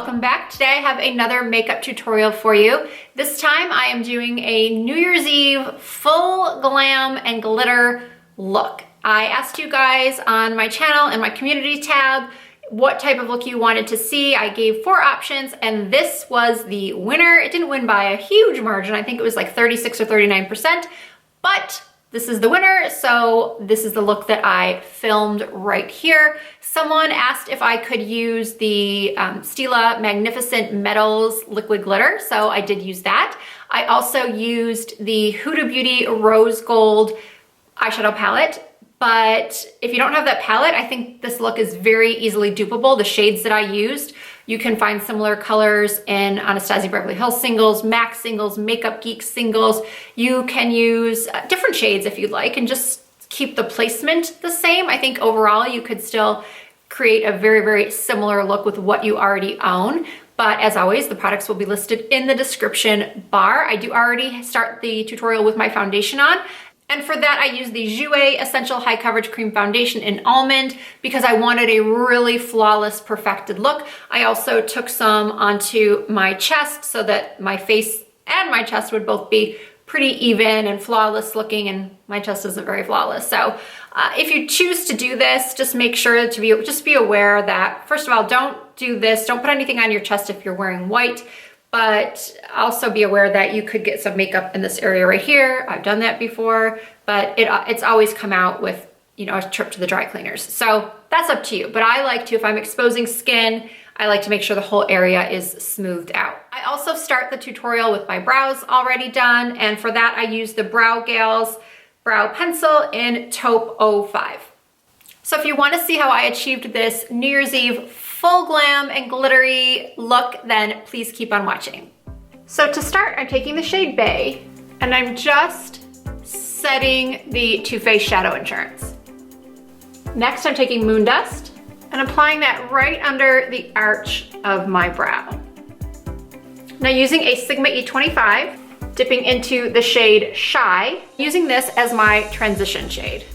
welcome back. Today I have another makeup tutorial for you. This time I am doing a New Year's Eve full glam and glitter look. I asked you guys on my channel and my community tab what type of look you wanted to see. I gave 4 options and this was the winner. It didn't win by a huge margin. I think it was like 36 or 39%, but this is the winner, so this is the look that I filmed right here. Someone asked if I could use the Stila Magnificent Metals liquid glitter, so I did use that. I also used the Huda Beauty Rose Gold eyeshadow palette, but if you don't have that palette, I think this look is very easily dupable. The shades that I used, you can find similar colors in Anastasia Beverly Hills singles, MAC singles, Makeup Geek singles. You can use different shades if you'd like and just keep the placement the same. I think overall you could still create a very, very similar look with what you already own. But as always, the products will be listed in the description bar. I do already start the tutorial with my foundation on. And for that, I used the Jouer Essential High Coverage Cream Foundation in Almond because I wanted a really flawless, perfected look. I also took some onto my chest so that my face and my chest would both be pretty even and flawless looking, and my chest isn't very flawless. So if you choose to do this, just make sure to be aware that, first of all, don't do this. Don't put anything on your chest if you're wearing white. But also be aware that you could get some makeup in this area right here. I've done that before, but it's always come out with, you know, a trip to the dry cleaners. So that's up to you. But I like to, if I'm exposing skin, I like to make sure the whole area is smoothed out. I also start the tutorial with my brows already done. And for that, I use the Brow Gals Brow Pencil in Taupe 05. So if you want to see how I achieved this New Year's Eve full glam and glittery look, then please keep on watching. So to start, I'm taking the shade Bay and I'm just setting the Too Faced Shadow Insurance. Next, I'm taking Moon Dust and applying that right under the arch of my brow. Now using a Sigma E25, dipping into the shade Shy, using this as my transition shade.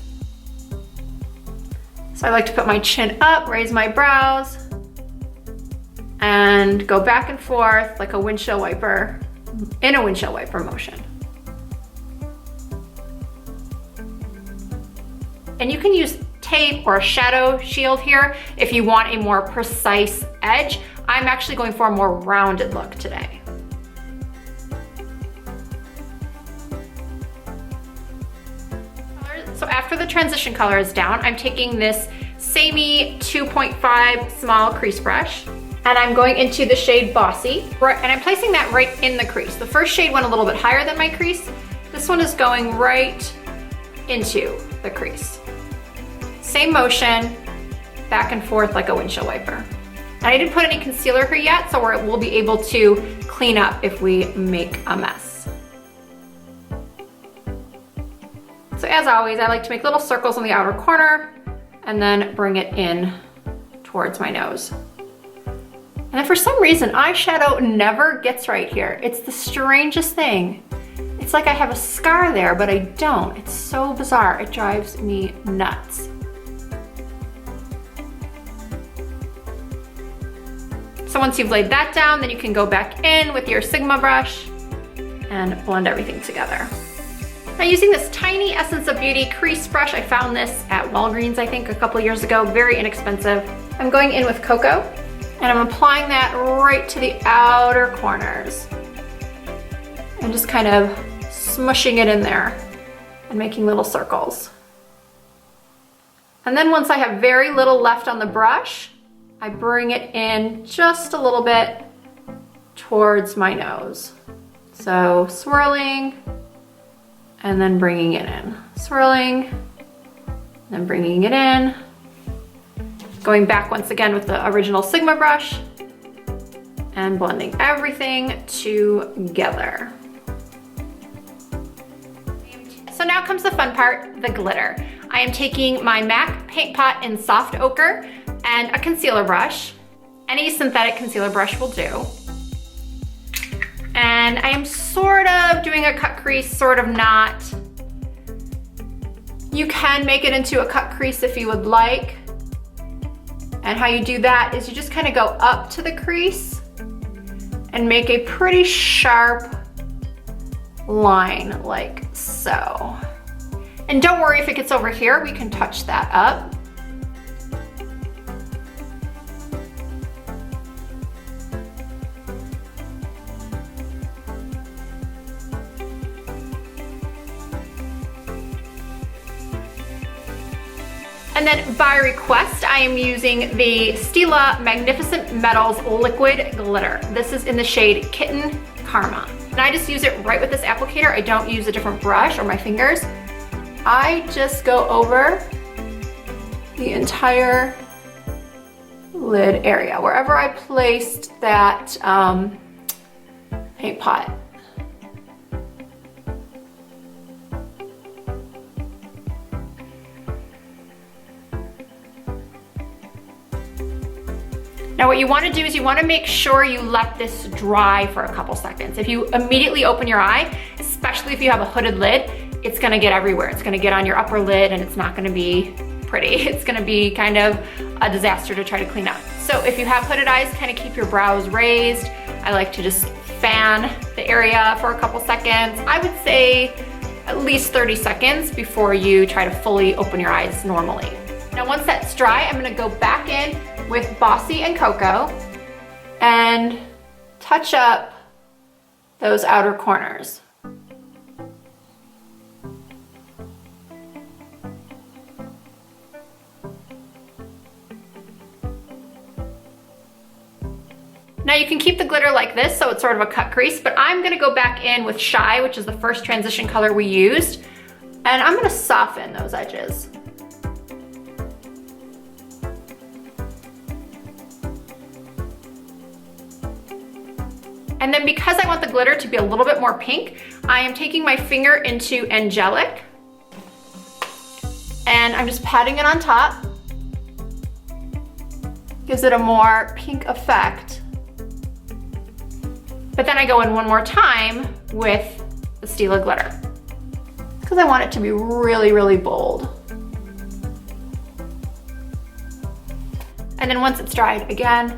So I like to put my chin up, raise my brows, and go back and forth like a windshield wiper, in a windshield wiper motion. And you can use tape or a shadow shield here if you want a more precise edge. I'm actually going for a more rounded look today. So after the transition color is down, I'm taking this Samey 2.5 small crease brush and I'm going into the shade Bossy, and I'm placing that right in the crease. The first shade went a little bit higher than my crease. This one is going right into the crease. Same motion, back and forth like a windshield wiper. And I didn't put any concealer here yet, so we'll be able to clean up if we make a mess. So as always, I like to make little circles on the outer corner and then bring it in towards my nose. And then for some reason, eyeshadow never gets right here. It's the strangest thing. It's like I have a scar there, but I don't. It's so bizarre. It drives me nuts. So once you've laid that down, then you can go back in with your Sigma brush and blend everything together. Now using this tiny Essence of Beauty crease brush, I found this at Walgreens, I think a couple years ago, very inexpensive. I'm going in with Cocoa and I'm applying that right to the outer corners and just kind of smushing it in there and making little circles. And then once I have very little left on the brush, I bring it in just a little bit towards my nose. So swirling, and then bringing it in. Swirling, then bringing it in. Going back once again with the original Sigma brush and blending everything together. So now comes the fun part, the glitter. I am taking my MAC Paint Pot in Soft Ochre and a concealer brush. Any synthetic concealer brush will do. And I am sort of doing a cut crease, sort of not. You can make it into a cut crease if you would like. And how you do that is you just kind of go up to the crease and make a pretty sharp line like so. And don't worry if it gets over here, we can touch that up. And then by request, I am using the Stila Magnificent Metals Liquid Glitter. This is in the shade Kitten Karma. And I just use it right with this applicator. I don't use a different brush or my fingers. I just go over the entire lid area, wherever I placed that paint pot. Now what you want to do is you want to make sure you let this dry for a couple seconds. If you immediately open your eye, especially if you have a hooded lid, it's going to get everywhere. It's going to get on your upper lid and it's not going to be pretty. It's going to be kind of a disaster to try to clean up. So if you have hooded eyes, kind of keep your brows raised. I like to just fan the area for a couple seconds. I would say at least 30 seconds before you try to fully open your eyes normally. Now once that's dry, I'm going to go back in with Bossy and Cocoa and touch up those outer corners. Now you can keep the glitter like this, so it's sort of a cut crease, but I'm gonna go back in with Shy, which is the first transition color we used, and I'm gonna soften those edges. And then because I want the glitter to be a little bit more pink, I am taking my finger into Angelic and I'm just patting it on top. Gives it a more pink effect. But then I go in one more time with the Stila glitter because I want it to be really, really bold. And then once it's dried again,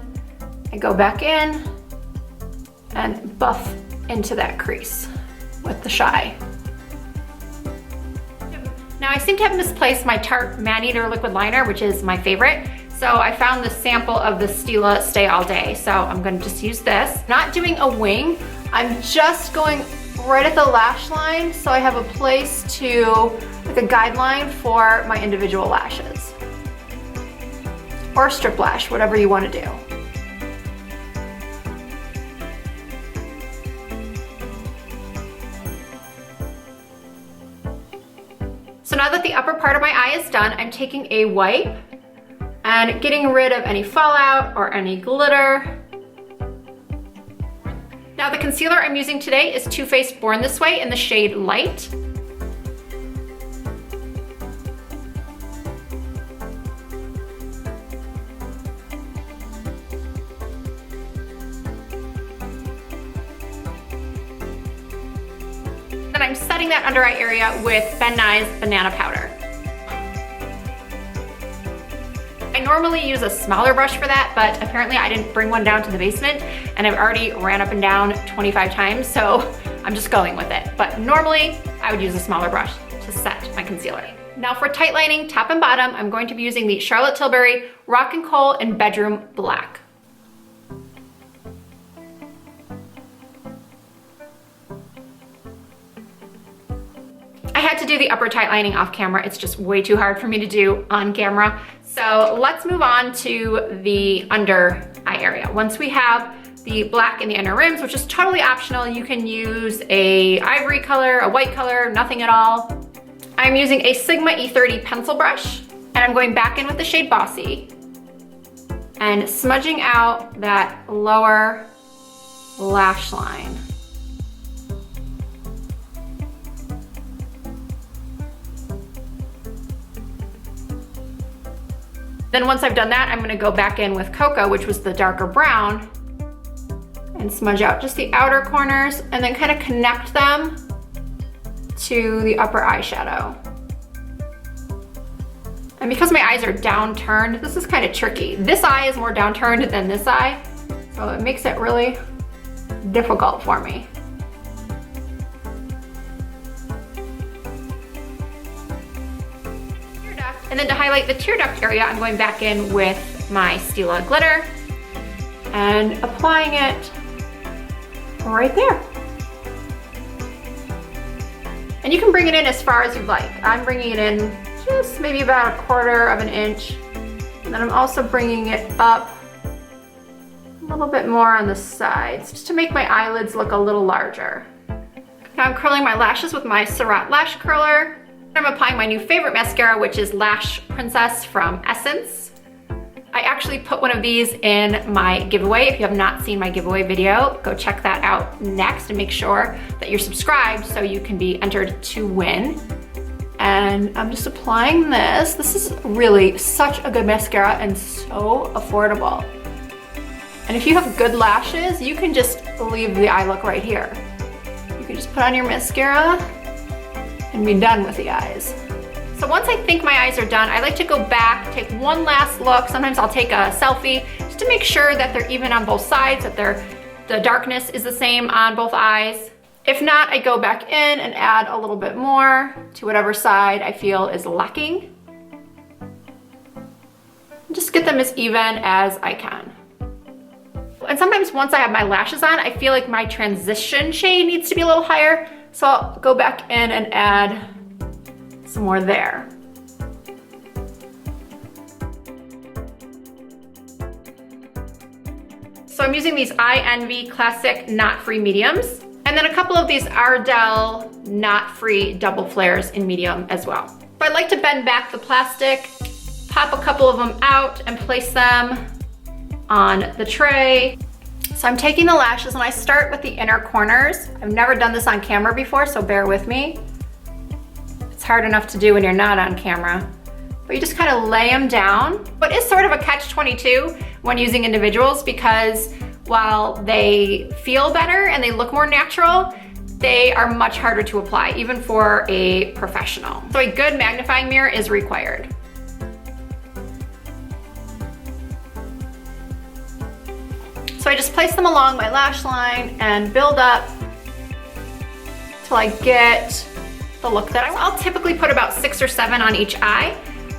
I go back in and buff into that crease with the Shy. Now I seem to have misplaced my Tarte Maneater liquid liner, which is my favorite. So I found this sample of the Stila Stay All Day. So I'm gonna just use this. Not doing a wing, I'm just going right at the lash line so I have a place to, like a guideline for my individual lashes. Or strip lash, whatever you wanna do. So now that the upper part of my eye is done, I'm taking a wipe and getting rid of any fallout or any glitter. Now the concealer I'm using today is Too Faced Born This Way in the shade Light. And I'm setting that under eye area with Ben Nye's Banana Powder. I normally use a smaller brush for that, but apparently I didn't bring one down to the basement and I've already ran up and down 25 times, so I'm just going with it. But normally I would use a smaller brush to set my concealer. Now for tight lining, top and bottom, I'm going to be using the Charlotte Tilbury Rock and Coal in Bedroom Black. I had to do the upper tight lining off camera. It's just way too hard for me to do on camera. So let's move on to the under eye area. Once we have the black in the inner rims, which is totally optional, you can use a ivory color, a white color, nothing at all. I'm using a Sigma E30 pencil brush and I'm going back in with the shade Bossy and smudging out that lower lash line. Then once I've done that, I'm gonna go back in with Cocoa, which was the darker brown, and smudge out just the outer corners and then kind of connect them to the upper eyeshadow. And because my eyes are downturned, this is kind of tricky. This eye is more downturned than this eye, so it makes it really difficult for me. And then to highlight the tear duct area, I'm going back in with my Stila glitter and applying it right there. And you can bring it in as far as you'd like. I'm bringing it in just maybe about 1/4 of an inch. And then I'm also bringing it up a little bit more on the sides, just to make my eyelids look a little larger. Now I'm curling my lashes with my Surratt Lash Curler. I'm applying my new favorite mascara, which is Lash Princess from Essence. I actually put one of these in my giveaway. If you have not seen my giveaway video, go check that out next and make sure that you're subscribed so you can be entered to win. And I'm just applying this. This is really such a good mascara and so affordable. And if you have good lashes, you can just leave the eye look right here. You can just put on your mascara and be done with the eyes. So once I think my eyes are done, I like to go back, take one last look. Sometimes I'll take a selfie just to make sure that they're even on both sides, that the darkness is the same on both eyes. If not, I go back in and add a little bit more to whatever side I feel is lacking. Just get them as even as I can. And sometimes once I have my lashes on, I feel like my transition shade needs to be a little higher. So I'll go back in and add some more there. So I'm using these Eye Envy Classic Knot Free Mediums, and then a couple of these Ardell Knot Free Double Flares in medium as well. So I like to bend back the plastic, pop a couple of them out and place them on the tray. So I'm taking the lashes and I start with the inner corners. I've never done this on camera before, so bear with me. It's hard enough to do when you're not on camera. But you just kind of lay them down. But it's sort of a catch-22 when using individuals, because while they feel better and they look more natural, they are much harder to apply, even for a professional. So a good magnifying mirror is required. So I just place them along my lash line and build up till I get the look that I want. I'll typically put about 6 or 7 on each eye,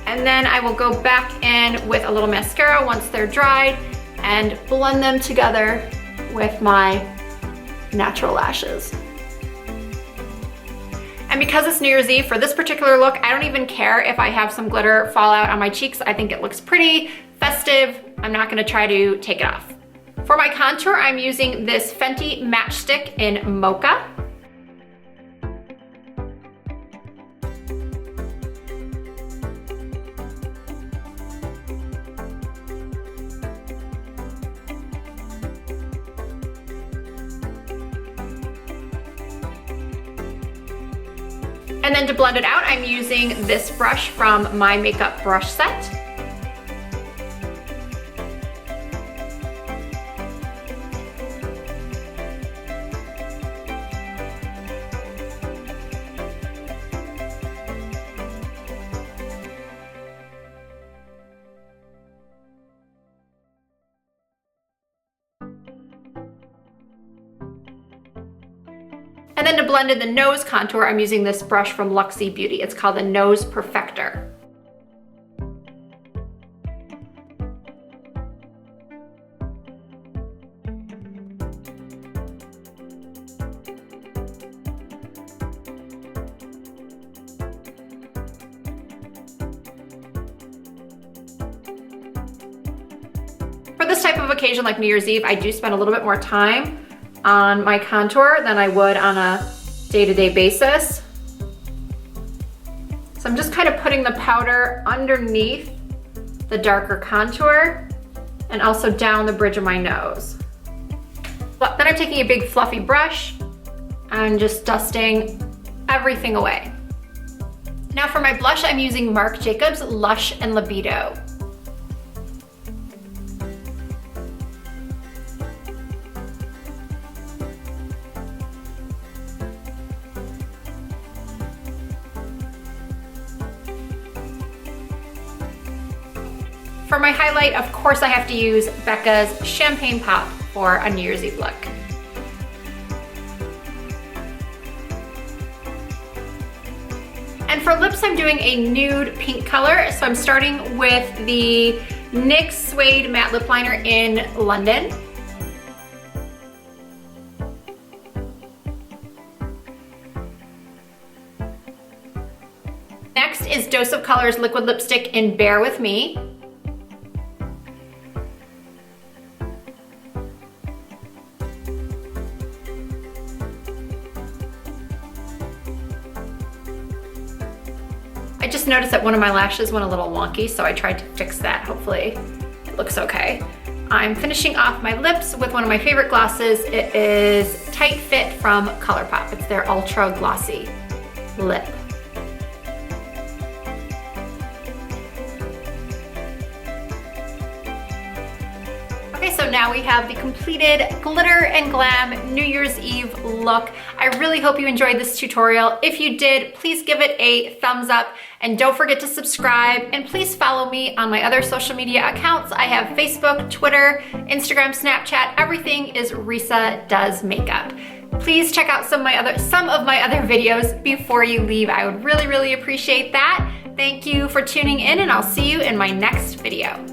and then I will go back in with a little mascara once they're dried and blend them together with my natural lashes. And because it's New Year's Eve, for this particular look, I don't even care if I have some glitter fall out on my cheeks. I think it looks pretty festive. I'm not gonna try to take it off. For my contour, I'm using this Fenty Matchstick in Mocha. And then to blend it out, I'm using this brush from my makeup brush set. And then to blend in the nose contour, I'm using this brush from Luxie Beauty. It's called the Nose Perfector. For this type of occasion like New Year's Eve, I do spend a little bit more time on my contour than I would on a day-to-day basis. So I'm just kind of putting the powder underneath the darker contour and also down the bridge of my nose. But then I'm taking a big fluffy brush and just dusting everything away. Now for my blush, I'm using Marc Jacobs Lush and Libido. For my highlight, of course, I have to use Becca's Champagne Pop for a New Year's Eve look. And for lips, I'm doing a nude pink color. So I'm starting with the NYX Suede Matte Lip Liner in London. Next is Dose of Colors Liquid Lipstick in Bear With Me. I just noticed that one of my lashes went a little wonky, so I tried to fix that. Hopefully it looks okay. I'm finishing off my lips with one of my favorite glosses. It is Tight Fit from ColourPop. It's their Ultra Glossy Lip. Okay, so now we have the completed glitter and glam New Year's Eve look. I really hope you enjoyed this tutorial. If you did, please give it a thumbs up and don't forget to subscribe, and please follow me on my other social media accounts. I have Facebook, Twitter, Instagram, Snapchat. Everything is Risa Does Makeup. Please check out some of my other videos before you leave. I would really, really appreciate that. Thank you for tuning in, and I'll see you in my next video.